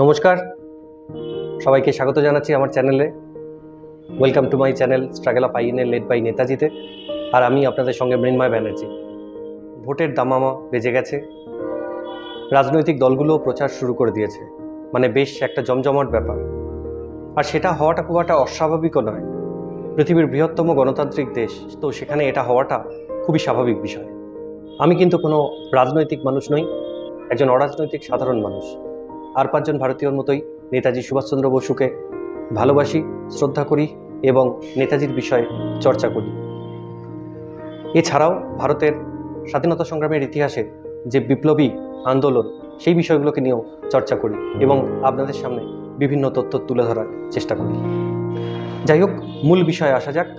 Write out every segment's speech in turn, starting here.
নমস্কার, সবাইকে স্বাগত জানাচ্ছি আমার চ্যানেলে। Welcome to my channel struggle of INA led by নেতাজিতে। আর আমি আপনাদের সঙ্গে মৃন্ময় ব্যানার্জি। ভোটের দামামা বেজে গেছে, রাজনৈতিক দলগুলো প্রচার শুরু করে দিয়েছে, মানে বেশ একটা জমজমাট ব্যাপার। আর সেটা হওয়াটা খুব একটা অস্বাভাবিকও নয়। পৃথিবীর বৃহত্তম গণতান্ত্রিক দেশ, তো সেখানে এটা হওয়াটা খুবই স্বাভাবিক বিষয়। আমি কিন্তু কোনো রাজনৈতিক মানুষ নই, একজন অরাজনৈতিক সাধারণ মানুষ। আর পাঁচজন ভারতীয়র মতোই নেতাজি সুভাষচন্দ্র বসুকে ভালোবাসি, শ্রদ্ধা করি এবং নেতাজির বিষয়ে চর্চা করি। এছাড়াও ভারতের স্বাধীনতা সংগ্রামের ইতিহাসে যে বিপ্লবী আন্দোলন, সেই বিষয়গুলোকে নিয়েও চর্চা করি এবং আপনাদের সামনে বিভিন্ন তথ্য তুলে ধরার চেষ্টা করি। যাই হোক, মূল বিষয়ে আসা যাক।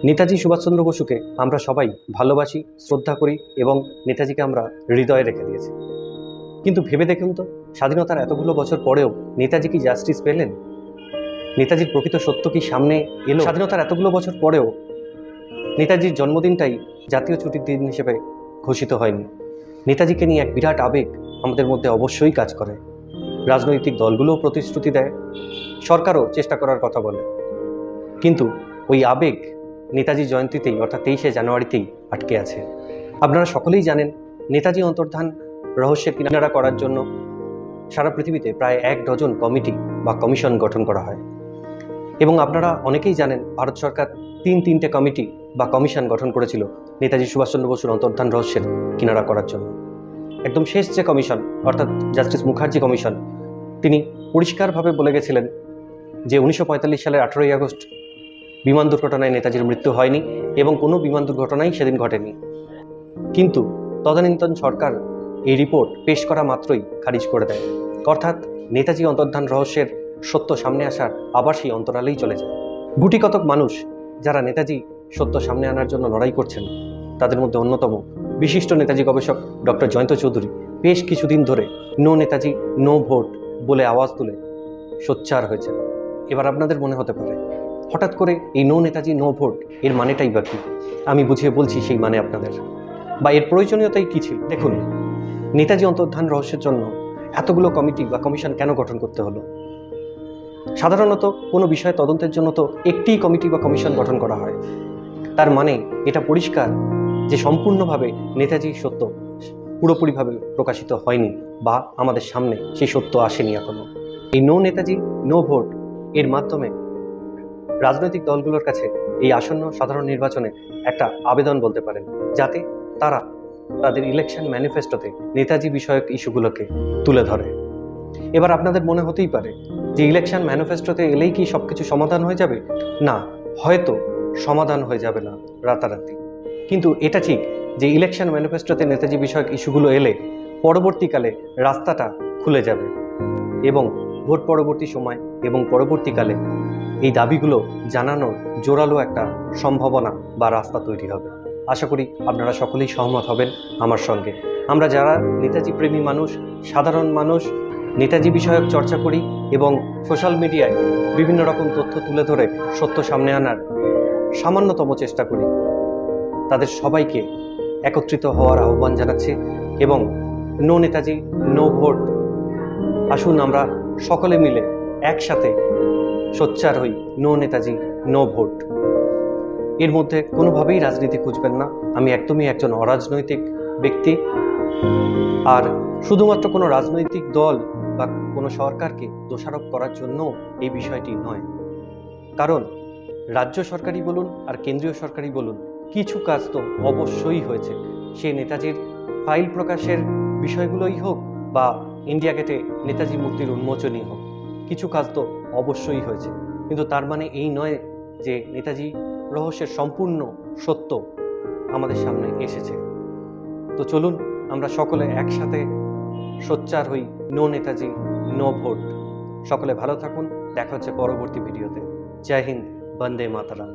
নেতাজি সুভাষচন্দ্র বসুকে আমরা সবাই ভালোবাসি, শ্রদ্ধা করি এবং নেতাজিকে আমরা হৃদয়ে রেখে দিয়েছি। কিন্তু ভেবে দেখুন তো, স্বাধীনতার এতগুলো বছর পরেও নেতাজি কি জাস্টিস পেলেন? নেতাজির প্রকৃত সত্য কি সামনে এলো? স্বাধীনতার এতগুলো বছর পরেও নেতাজির জন্মদিনটাই জাতীয় ছুটির দিন হিসেবে ঘোষিত হয়নি। নেতাজিকে নিয়ে এক বিরাট আবেগ আমাদের মধ্যে অবশ্যই কাজ করে। রাজনৈতিক দলগুলোও প্রতিশ্রুতি দেয়, সরকারও চেষ্টা করার কথা বলে, কিন্তু ওই আবেগ নেতাজি জয়ন্তীতেই অর্থাৎ 23শে জানুয়ারিতেই আটকে আছে। আপনারা সকলেই জানেন, নেতাজি অন্তর্ধান রহস্যের কিনারা করার জন্য সারা পৃথিবীতে প্রায় 1 ডজন কমিটি বা কমিশন গঠন করা হয়। এবং আপনারা অনেকেই জানেন, ভারত সরকার 3টে কমিটি বা কমিশন গঠন করেছিল নেতাজি সুভাষচন্দ্র বসুর অন্তর্ধান রহস্যের কিনারা করার জন্য। একদম শেষ যে কমিশন, অর্থাৎ জাস্টিস মুখার্জি কমিশন, তিনি পরিষ্কারভাবে বলে গেছিলেন যে 1945 সালের 18ই আগস্ট বিমান দুর্ঘটনায় নেতাজির মৃত্যু হয়নি এবং কোনো বিমান দুর্ঘটনাই সেদিন ঘটেনি। কিন্তু তদানীন্তন সরকার এই রিপোর্ট পেশ করা মাত্রই খারিজ করে দেয়, অর্থাৎ নেতাজি অন্তর্ধান রহস্যের সত্য সামনে আসার আবার সেই অন্তরালেই চলে যায়। গুটি কতক মানুষ যারা নেতাজি সত্য সামনে আনার জন্য লড়াই করছেন, তাদের মধ্যে অন্যতম বিশিষ্ট নেতাজি গবেষক ডক্টর জয়ন্ত চৌধুরী বেশ কিছুদিন ধরে নো নেতাজি নো ভোট বলে আওয়াজ তুলে সোচ্চার হয়েছেন। এবার আপনাদের মনে হতে পারে, হঠাৎ করে এই নো নেতাজি নো ভোট এর মানেটাই বা কী? আমি বুঝিয়ে বলছি সেই মানে আপনাদের, বা এর প্রয়োজনীয়তাই কী ছিল। দেখুন, নেতাজি অন্তর্ধান রহস্যের জন্য এতগুলো কমিটি বা কমিশন কেন গঠন করতে হলো? সাধারণত কোনো বিষয় তদন্তের জন্য তো একটিই কমিটি বা কমিশন গঠন করা হয়। তার মানে এটা পরিষ্কার যে সম্পূর্ণভাবে নেতাজির সত্য পুরোপুরিভাবে প্রকাশিত হয়নি, বা আমাদের সামনে সেই সত্য আসেনি এখনো। এই নো নেতাজি নো ভোট এর মাধ্যমে রাজনৈতিক দলগুলোর কাছে এই আসন্ন সাধারণ নির্বাচনে একটা আবেদন বলতে পারেন, যাতে তারা তাদের ইলেকশন ম্যানিফেস্টোতে নেতাজি বিষয়ক ইস্যুগুলোকে তুলে ধরে। এবার আপনাদের মনে হতেই পারে যে ইলেকশন ম্যানিফেস্টোতে এলেই কি সব কিছু সমাধান হয়ে যাবে? না, হয়তো সমাধান হয়ে যাবে না রাতারাতি, কিন্তু এটা ঠিক যে ইলেকশন ম্যানিফেস্টোতে নেতাজি বিষয়ক ইস্যুগুলো এলে পরবর্তীকালে রাস্তাটা খুলে যাবে এবং ভোট পরবর্তী সময় এবং পরবর্তীকালে এই দাবিগুলো জানানোর জোরালো একটা সম্ভাবনা বা রাস্তা তৈরি হবে। আশা করি আপনারা সকলেই সহমত হবেন আমার সঙ্গে। আমরা যারা নেতাজি প্রেমী মানুষ, সাধারণ মানুষ, নেতাজি বিষয়ক চর্চা করি এবং সোশ্যাল মিডিয়ায় বিভিন্ন রকম তথ্য তুলে ধরে সত্য সামনে আনার সামান্যতম চেষ্টা করি, তাদের সবাইকে একত্রিত হওয়ার আহ্বান জানাচ্ছি এবং নো নেতাজি নো ভোট, আসুন আমরা সকলে মিলে একসাথে সোচ্চার হই নো নেতাজি নো ভোট। এর মধ্যে কোনোভাবেই রাজনীতি খুঁজবেন না। আমি একদমই একজন অরাজনৈতিক ব্যক্তি, আর শুধুমাত্র কোনো রাজনৈতিক দল বা কোনো সরকারকে দোষারোপ করার জন্য এই বিষয়টি নয়। কারণ রাজ্য সরকারই বলুন আর কেন্দ্রীয় সরকারই বলুন, কিছু কাজ তো অবশ্যই হয়েছে। সে নেতাজির ফাইল প্রকাশের বিষয়গুলোই হোক বা ইন্ডিয়া গেটে নেতাজি মূর্তির উন্মোচনই হোক, কিছু কাজ তো অবশ্যই হয়েছে। কিন্তু তার মানে এই নয় যে নেতাজি রহস্যের সম্পূর্ণ সত্য আমাদের সামনে এসেছে। তো চলুন আমরা সকলে একসাথে সোচ্চার হই নো নেতাজি নো ভোট। সকলে ভালো থাকুন, দেখা হচ্ছে পরবর্তী ভিডিওতে। জয় হিন্দ, বন্দে মাতরম।